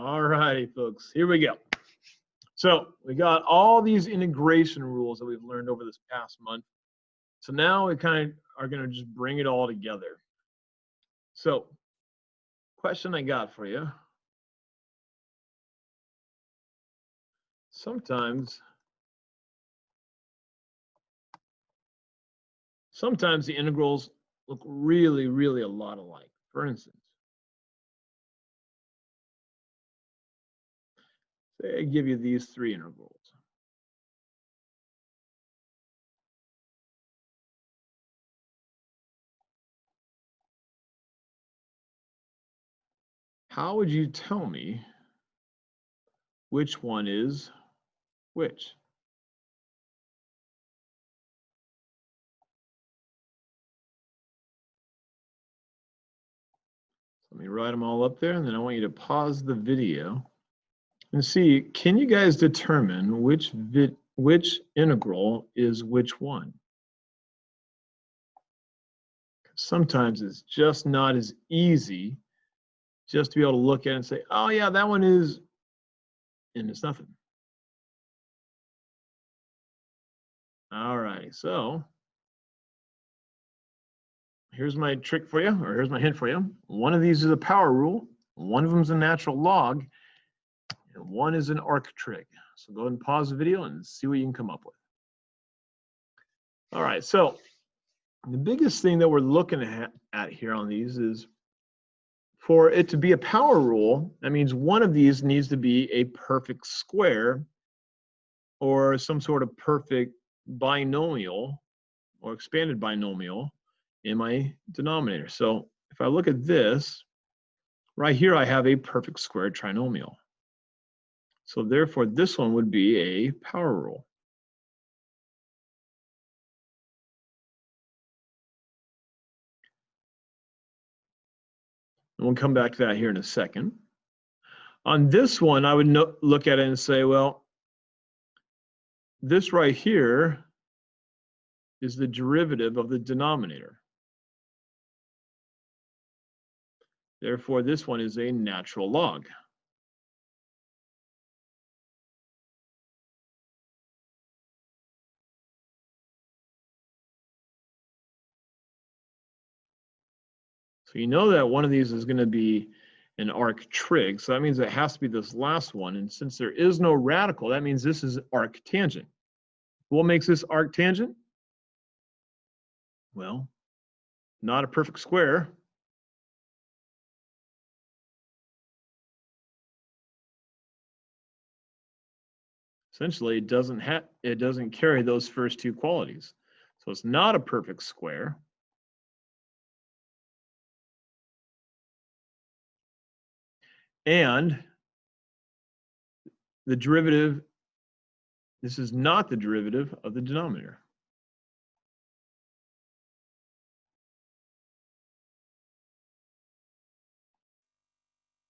All righty, folks, here we go. So we got all these integration rules that we've learned over this past month. So now we kind of are going to just bring it all together. So, question I got for you. Sometimes the integrals look really, really a lot alike. For instance, say I give you these three integrals. How would you tell me which one is which? Let me write them all up there, and then I want you to pause the video and see, can you guys determine which integral is which one? Sometimes it's just not as easy just to be able to look at it and say, oh yeah, that one is, and it's nothing. All right, so here's my trick for you, or here's my hint for you. One of these is a power rule, one of them is a natural log, and one is an arc trig. So go ahead and pause the video and see what you can come up with. All right, so the biggest thing that we're looking at here on these is for it to be a power rule, that means one of these needs to be a perfect square or some sort of perfect binomial or expanded binomial in my denominator. So if I look at this, right here I have a perfect square trinomial. So therefore this one would be a power rule. And we'll come back to that here in a second. On this one, I would look at it and say, well, this right here is the derivative of the denominator. Therefore, this one is a natural log. So you know that one of these is going to be an arc trig. So that means it has to be this last one. And since there is no radical, that means this is arctangent. What makes this arctangent? Well, not a perfect square. Essentially, it doesn't carry those first two qualities. So it's not a perfect square. And the derivative, this is not the derivative of the denominator.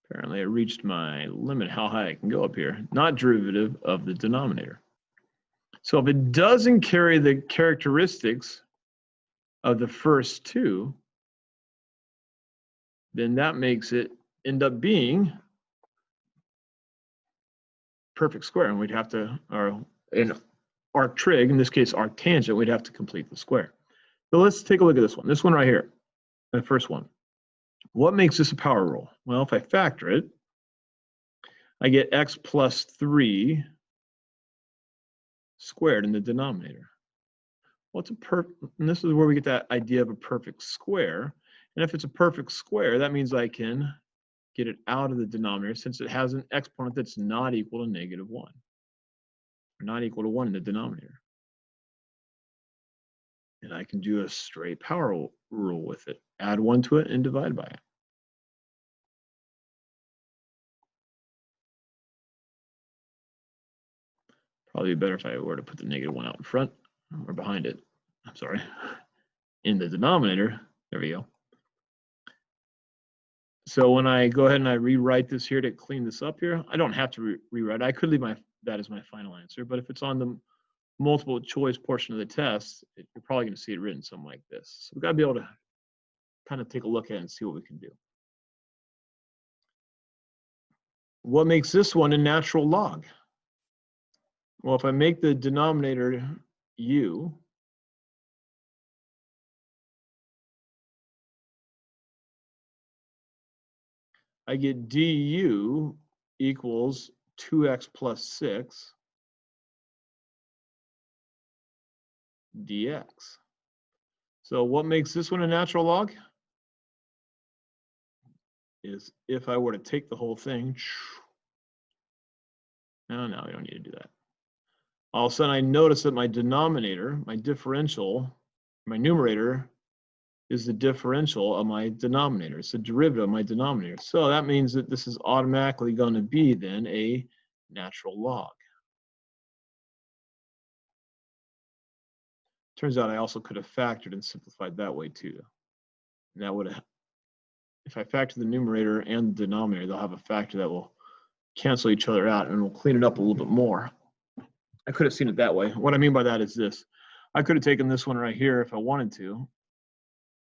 Apparently I reached my limit how high I can go up here. Not derivative of the denominator. So if it doesn't carry the characteristics of the first two, then that makes it end up being perfect square, and we'd have to, or an arc trig, in this case arctangent, we'd have to complete the square. So let's take a look at this one. This one right here, the first one. What makes this a power rule? Well, if I factor it, I get x plus 3 squared in the denominator. What's a and this is where we get that idea of a perfect square. And if it's a perfect square, that means I can get it out of the denominator since it has an exponent that's not equal to -1, or not equal to 1 in the denominator. And I can do a straight power rule with it. Add 1 to it and divide by it. Probably better if I were to put the -1 out in front or behind it. I'm sorry. In the denominator, there we go. So when I go ahead and I rewrite this here to clean this up here, I don't have to rewrite. I could leave that as my final answer, but if it's on the multiple choice portion of the test, you're probably going to see it written something like this. So we've got to be able to kind of take a look at it and see what we can do. what makes this one a natural log? Well, if I make the denominator u, I get du equals 2x plus 6 dx. So what makes this one a natural log? Is if I were to take the whole thing, no, we don't need to do that. All of a sudden I notice that my denominator, my differential, my numerator is the differential of my denominator. It's the derivative of my denominator. So that means that this is automatically going to be then a natural log. Turns out I also could have factored and simplified that way too. And that would have, if I factor the numerator and the denominator, they'll have a factor that will cancel each other out and we'll clean it up a little bit more. I could have seen it that way. What I mean by that is this. I could have taken this one right here if I wanted to,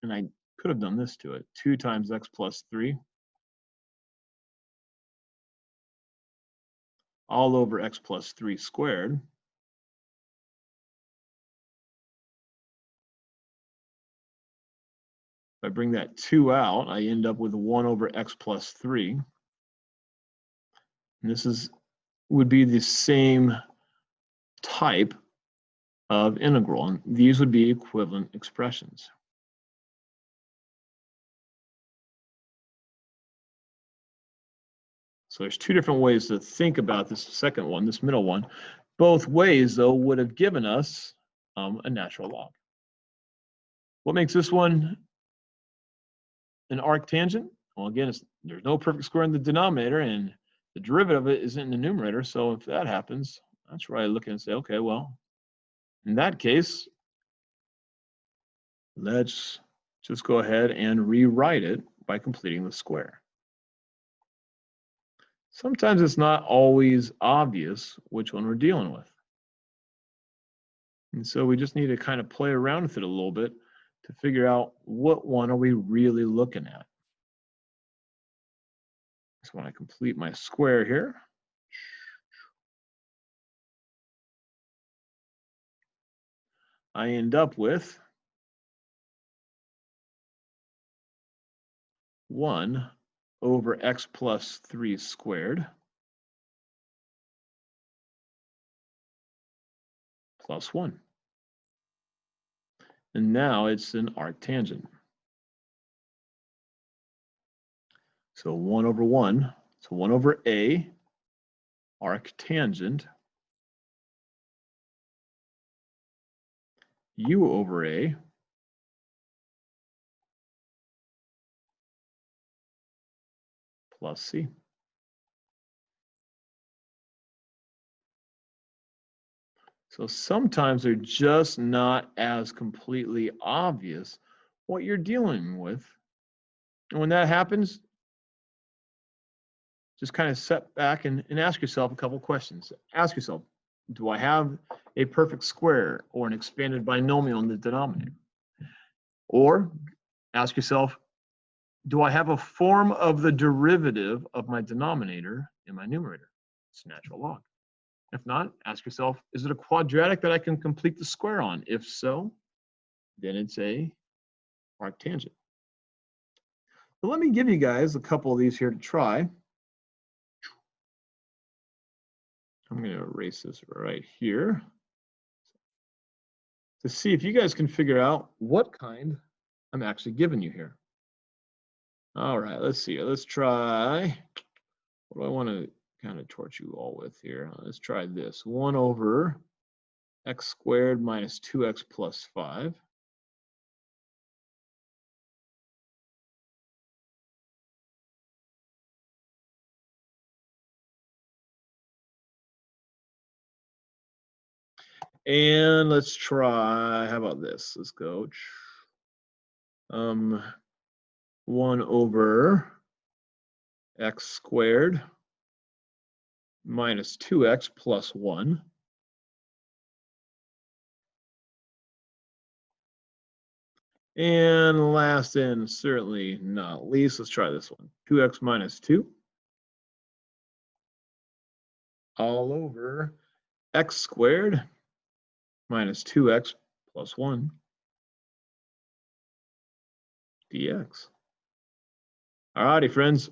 and I could have done this to it. 2 times x plus 3 all over x plus 3 squared. If I bring that 2 out, I end up with 1 over x plus 3. And this would be the same type of integral, and these would be equivalent expressions. So there's 2 different ways to think about this second one, this middle one. Both ways, though, would have given us a natural log. What makes this one an arctangent? Well, again, there's no perfect square in the denominator, and the derivative of it isn't in the numerator. So if that happens, that's where I look and say, okay, well, in that case, let's just go ahead and rewrite it by completing the square. Sometimes it's not always obvious which one we're dealing with. And so we just need to kind of play around with it a little bit to figure out what one are we really looking at. So when I complete my square here, I end up with 1 over x plus 3 squared plus 1. And now it's an arctangent. So 1 over 1, so 1 over a arctangent u over a plus c. So sometimes they're just not as completely obvious what you're dealing with. And when that happens, just kind of sit back and ask yourself a couple questions. Ask yourself, do I have a perfect square or an expanded binomial in the denominator? Or ask yourself, do I have a form of the derivative of my denominator in my numerator? It's a natural log. If not, ask yourself, is it a quadratic that I can complete the square on? If so, then it's a arctangent. So let me give you guys a couple of these here to try. I'm going to erase this right here to see if you guys can figure out what kind I'm actually giving you here. All right, let's see. Let's try. What do I want to kind of torch you all with here? Let's try this. 1 over x squared minus 2x plus 5. And let's try, how about this? Let's go 1 over x squared minus 2x plus 1. And last and certainly not least, let's try this one. 2x minus 2 all over x squared minus 2x plus 1 dx. All righty, friends.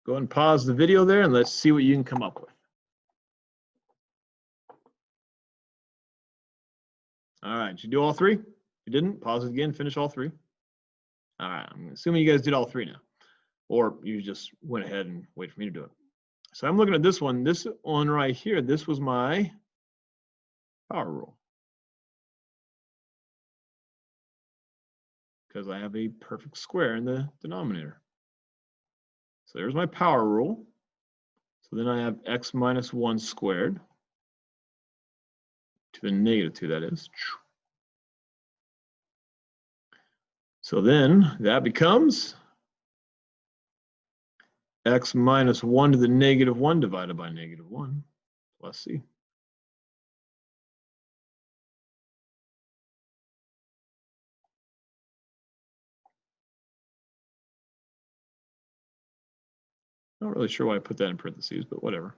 Go ahead and pause the video there and let's see what you can come up with. All right, did you do all three? If you didn't, pause it again, finish all three. All right, I'm assuming you guys did all three now. Or you just went ahead and wait for me to do it. So I'm looking at this one right here. This was my power rule. Because I have a perfect square in the denominator. So there's my power rule. So then I have x minus 1 squared to the negative 2, that is. So then that becomes x minus 1 to the negative 1 divided by negative 1 plus c. Not really sure why I put that in parentheses, but whatever.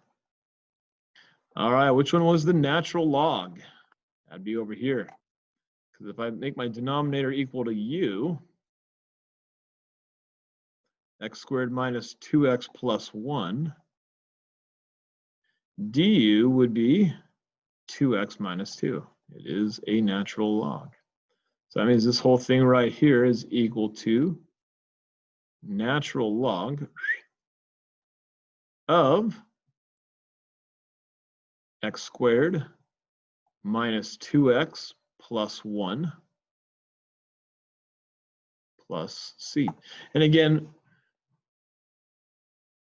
All right, which one was the natural log? That'd be over here. Because if I make my denominator equal to u, x squared minus 2x plus 1, du would be 2x minus 2. It is a natural log. So that means this whole thing right here is equal to natural log of x squared minus 2x plus 1 plus c. And again,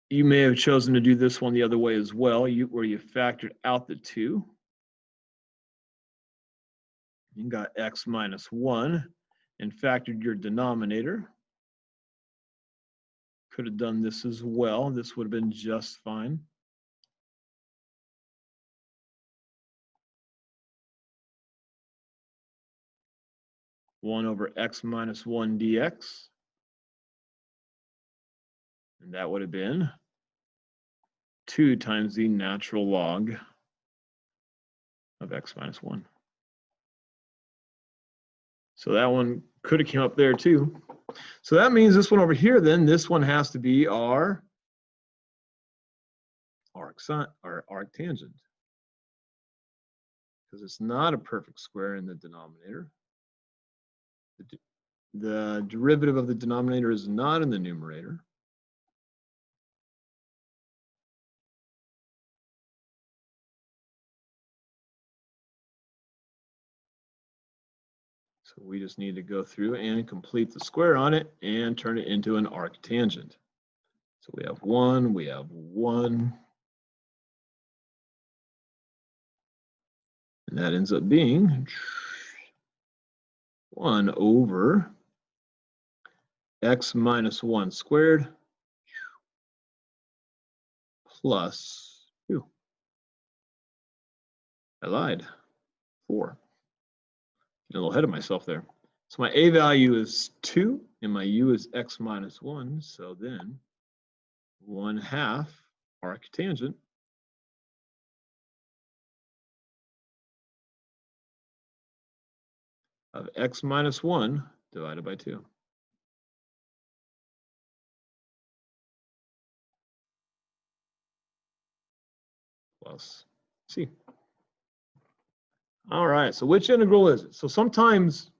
you may have chosen to do this one the other way as well, where you factored out the 2. You got x minus 1 and factored your denominator. Could have done this as well. This would have been just fine. One over x minus 1 dx. And that would have been 2 times the natural log of x minus 1. So that one could have came up there too. So that means this one over here, then this one has to be our arctangent. Because it's not a perfect square in the denominator. The derivative of the denominator is not in the numerator. So we just need to go through and complete the square on it and turn it into an arctangent. So we have 1, we have 1. And that ends up being 1 over x minus 1 squared plus 2. I lied. 4. Getting a little ahead of myself there. So my a value is 2 and my u is x minus 1. So then 1/2 arctangent of x minus 1 divided by 2. Plus c. All right, so which integral is it? So sometimes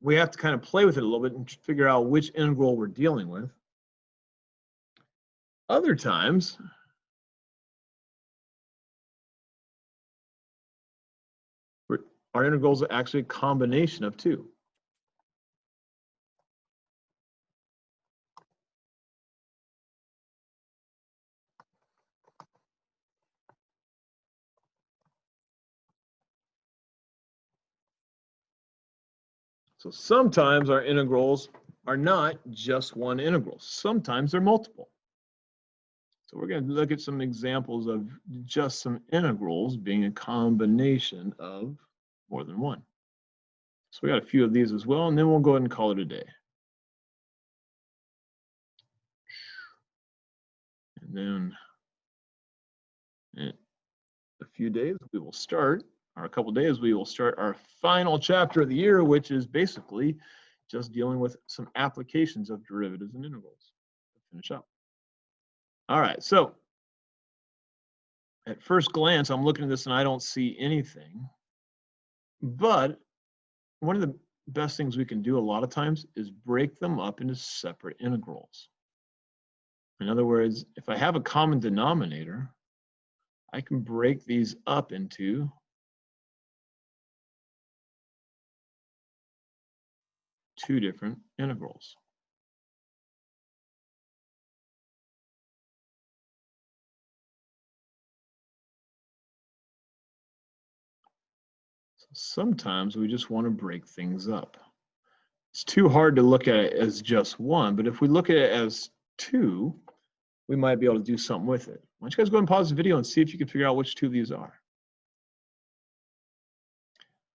we have to kind of play with it a little bit and figure out which integral we're dealing with. Other times, our integrals are actually a combination of 2. So sometimes our integrals are not just one integral. Sometimes they're multiple. So we're going to look at some examples of just some integrals being a combination of more than one. So we got a few of these as well, and then we'll go ahead and call it a day. And then few days, we will start, or a couple days, we will start our final chapter of the year, which is basically just dealing with some applications of derivatives and integrals to finish up. All right, so at first glance, I'm looking at this and I don't see anything. But one of the best things we can do a lot of times is break them up into separate integrals. In other words, if I have a common denominator, I can break these up into two different integrals. So sometimes we just want to break things up. It's too hard to look at it as just one, but if we look at it as two, we might be able to do something with it. Why don't you guys go ahead and pause the video and see if you can figure out which two of these are.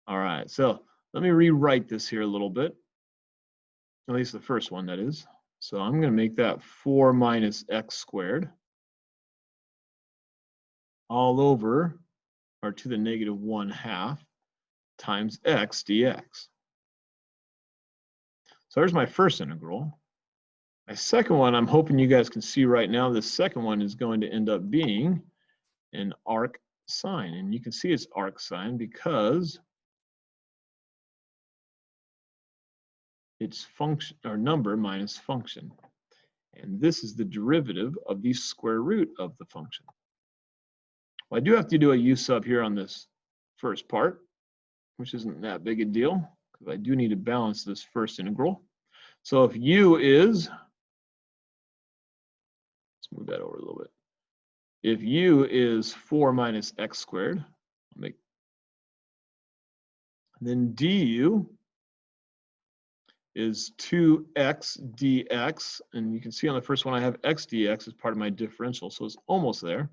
All right, so let me rewrite this here a little bit. At least the first one, that is. So I'm going to make that 4 minus x squared all over, or to the negative 1/2 times x dx. So there's my first integral. My second one, I'm hoping you guys can see right now, the second one is going to end up being an arc sine. And you can see it's arc sine because it's function or number minus function. And this is the derivative of the square root of the function. Well, I do have to do a u sub here on this first part, which isn't that big a deal, because I do need to balance this first integral. So if u is, let's move that over a little bit. If u is 4 minus x squared, then du is 2x dx, and you can see on the first one I have x dx as part of my differential, so it's almost there.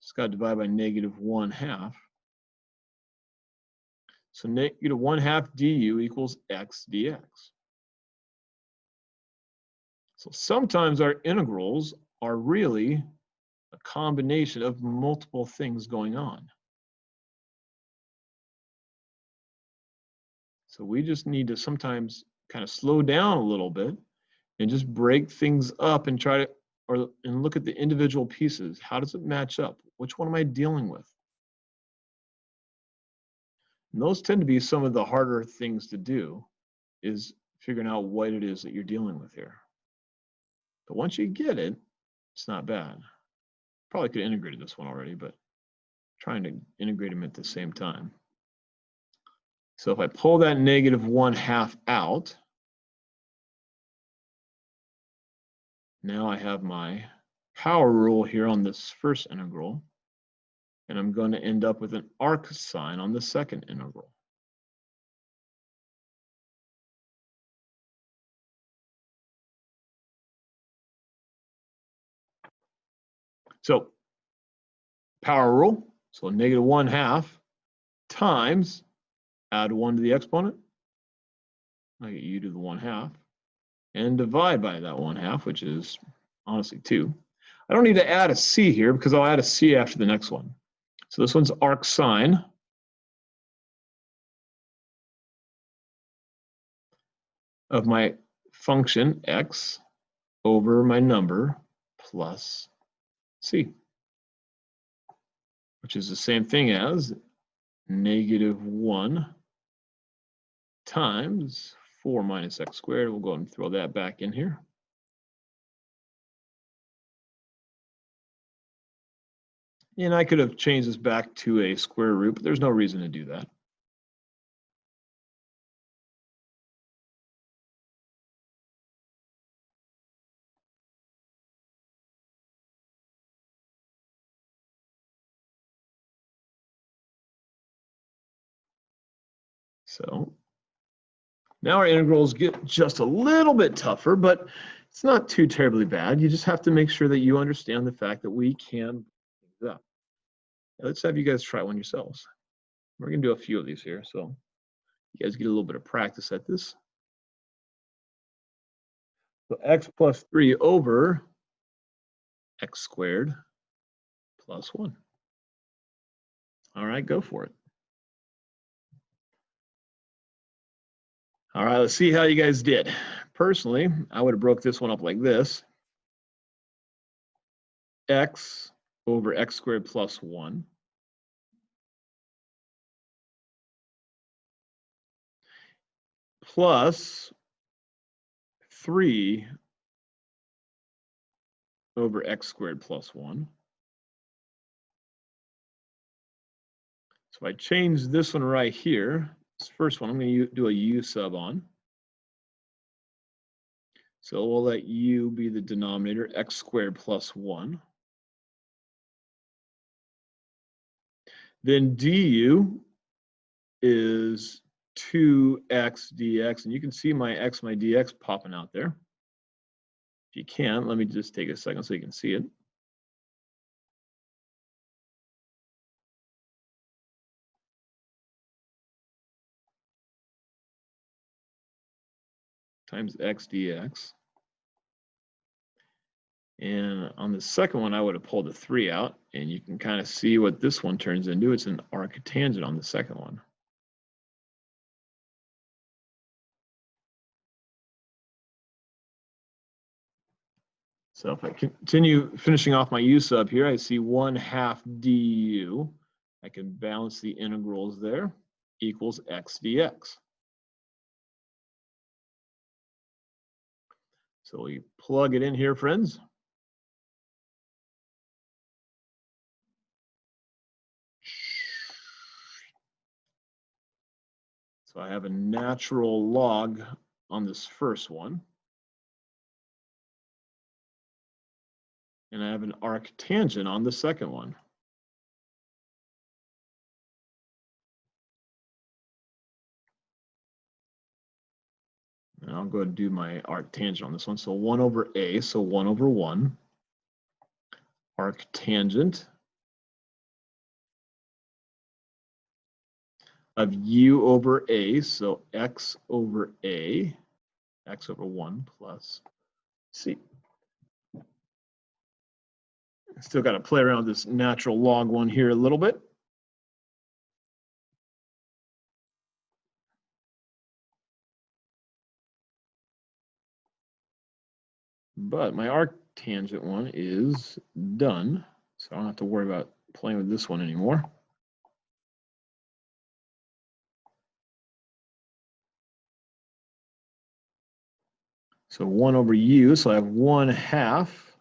Just got to divide by negative 1/2. So negative 1/2 du equals x dx. So sometimes our integrals are really a combination of multiple things going on. So we just need to sometimes kind of slow down a little bit and just break things up and try to, and look at the individual pieces. How does it match up? Which one am I dealing with? And those tend to be some of the harder things to do, is figuring out what it is that you're dealing with here. But once you get it, it's not bad. Probably could have integrated this one already, but trying to integrate them at the same time. So if I pull that negative 1/2 out, now I have my power rule here on this first integral, and I'm going to end up with an arc sine on the second integral. So power rule, so negative 1/2 times, add 1 to the exponent, I get u to the 1/2, and divide by that 1/2, which is honestly 2. I don't need to add a c here because I'll add a c after the next one. So this one's arc sine of my function x over my number plus c, which is the same thing as negative 1 times 4 minus x squared. We'll go ahead and throw that back in here. And I could have changed this back to a square root, but there's no reason to do that. So now our integrals get just a little bit tougher, but it's not too terribly bad. You just have to make sure that you understand the fact that we can break things up. Now, let's have you guys try one yourselves. We're going to do a few of these here, so you guys get a little bit of practice at this. So x plus 3 over x squared plus 1. All right, go for it. All right, let's see how you guys did. Personally, I would have broke this one up like this. X over x squared plus 1 plus 3 over x squared plus 1. So if I change this one right here, this first one, I'm going to do a u sub on. So we'll let u be the denominator, x squared plus 1. Then du is 2x dx, and you can see my x, my dx popping out there. If you can't, let me just take a second so you can see it. Times x dx. And on the second one, I would have pulled a 3 out, and you can kind of see what this one turns into. It's an arctangent on the second one. So if I continue finishing off my u sub here, I see 1/2 du. I can balance the integrals there, equals x dx. So we plug it in here, friends. So I have a natural log on this first one. And I have an arctangent on the second one. And I'll go ahead and do my arctangent on this one. So 1 over a, so 1 over 1. Arctangent of u over a, so x over a, x over 1 plus c. Still got to play around with this natural log one here a little bit. But my arctangent one is done, so I don't have to worry about playing with this one anymore. So 1 over u, so I have 1/2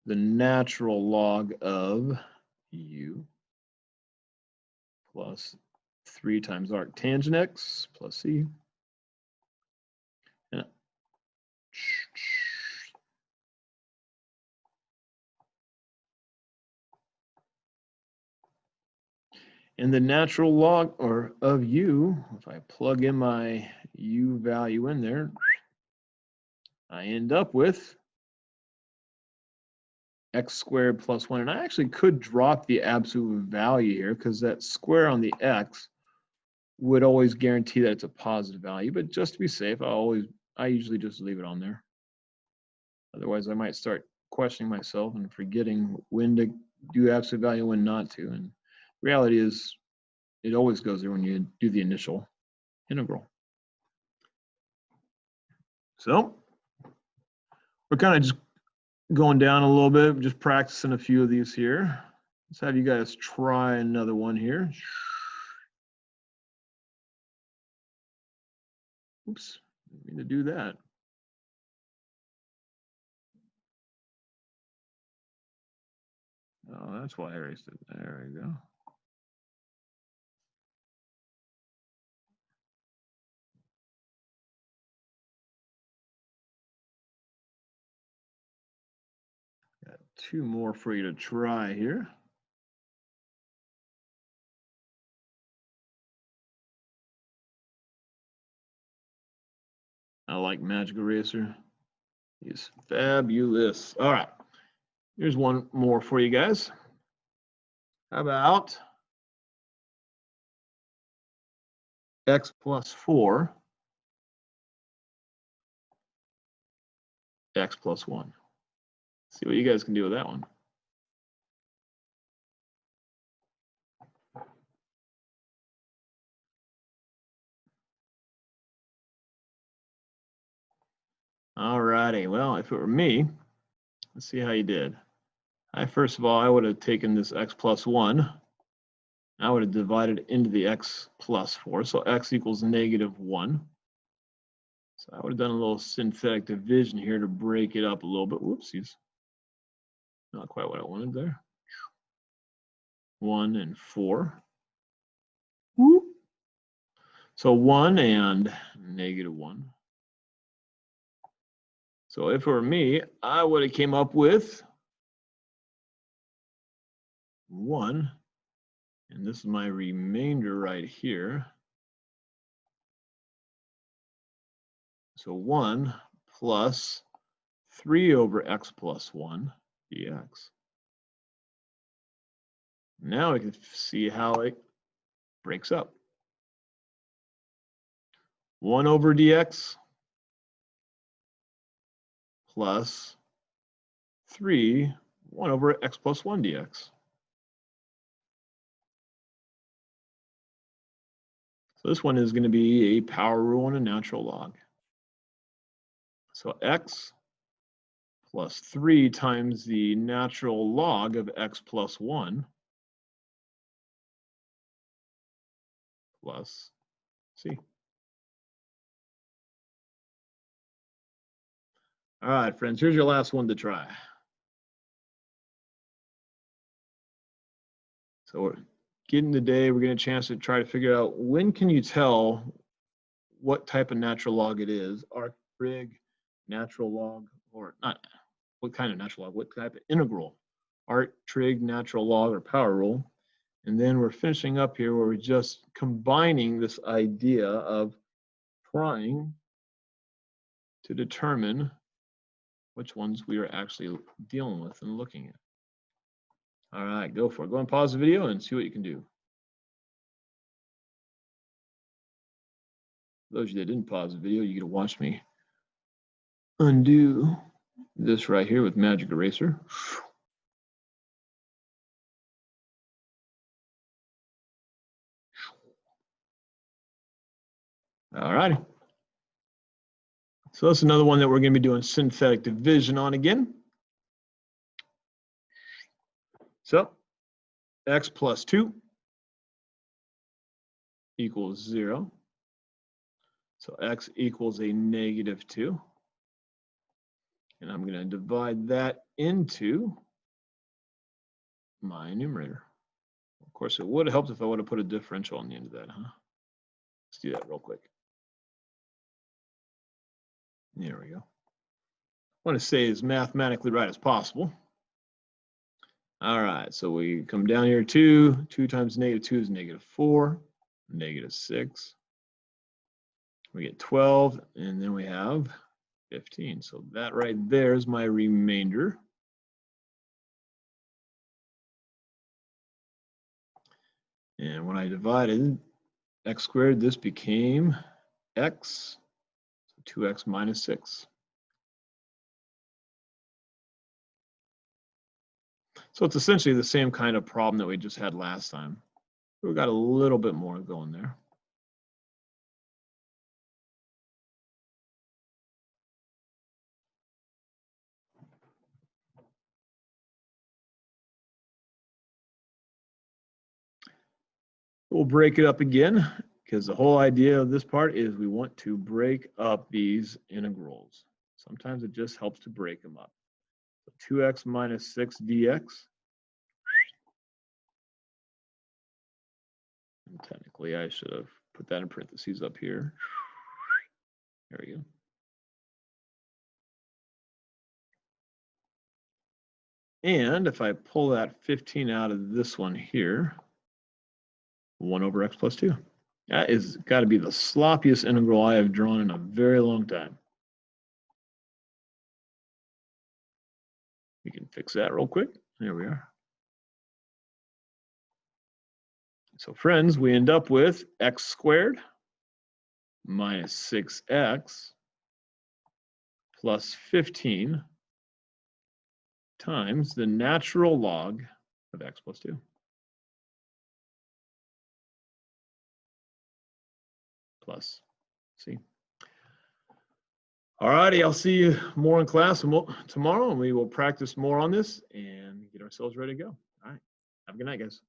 the natural log of u plus 3 times arctangent x plus c. And the natural log of u, if I plug in my u value in there, I end up with x squared plus 1. And I actually could drop the absolute value here because that square on the x would always guarantee that it's a positive value. But just to be safe, I usually just leave it on there. Otherwise, I might start questioning myself and forgetting when to do absolute value and when not to. And reality is, it always goes there when you do the initial integral. So we're kind of just going down a little bit, just practicing a few of these here. Let's have you guys try another one here. Oops, didn't mean to do that. Oh, that's why I erased it. There we go. Got 2 more for you to try here. I like Magic Eraser. He's fabulous. All right, here's one more for you guys. How about x plus 4, x plus 1. See what you guys can do with that one. All righty. Well, if it were me, let's see how you did. First of all, I would have taken this x plus 1. I would have divided into the x plus 4. So x equals -1. So I would have done a little synthetic division here to break it up a little bit. Whoopsies. Not quite what I wanted there. 1 and 4. Whoop. So 1 and -1. So if it were me, I would have came up with 1. And this is my remainder right here. So 1 plus 3 over x plus 1 dx. Now we can see how it breaks up. 1 over dx plus 3, 1 over x plus 1 dx. So this one is going to be a power rule and a natural log. So x plus 3 times the natural log of x plus 1 plus c. All right, friends, here's your last one to try. So we're getting today, we're getting a chance to try to figure out when can you tell what type of natural log it is, arc, trig, natural log, or not, what kind of natural log, what type of integral, arc, trig, natural log, or power rule. And then we're finishing up here where we're just combining this idea of trying to determine which ones we are actually dealing with and looking at. All right, go for it. Go and pause the video and see what you can do. For those of you that didn't pause the video, you get to watch me undo this right here with Magic Eraser. All righty. So that's another one that we're going to be doing synthetic division on again. So x plus 2 equals 0. So x equals a -2. And I'm going to divide that into my numerator. Of course, it would have helped if I would have put a differential on the end of that, huh? Let's do that real quick. There we go. I want to say as mathematically right as possible. All right, so we come down here, 2 times -2 is -4, -6. We get 12, and then we have 15. So that right there is my remainder. And when I divided x squared, this became x, so 2x minus 6. So it's essentially the same kind of problem that we just had last time. We've got a little bit more going there. We'll break it up again because the whole idea of this part is we want to break up these integrals. Sometimes it just helps to break them up. So 2x minus 6 dx. And technically, I should have put that in parentheses up here. There we go. And if I pull that 15 out of this one here, 1 over x plus 2. That is got to be the sloppiest integral I have drawn in a very long time. We can fix that real quick. There we are. So friends, we end up with x squared minus 6x plus 15 times the natural log of x plus 2. Plus c. All righty, I'll see you more in class tomorrow, and we will practice more on this and get ourselves ready to go. All right, have a good night, guys.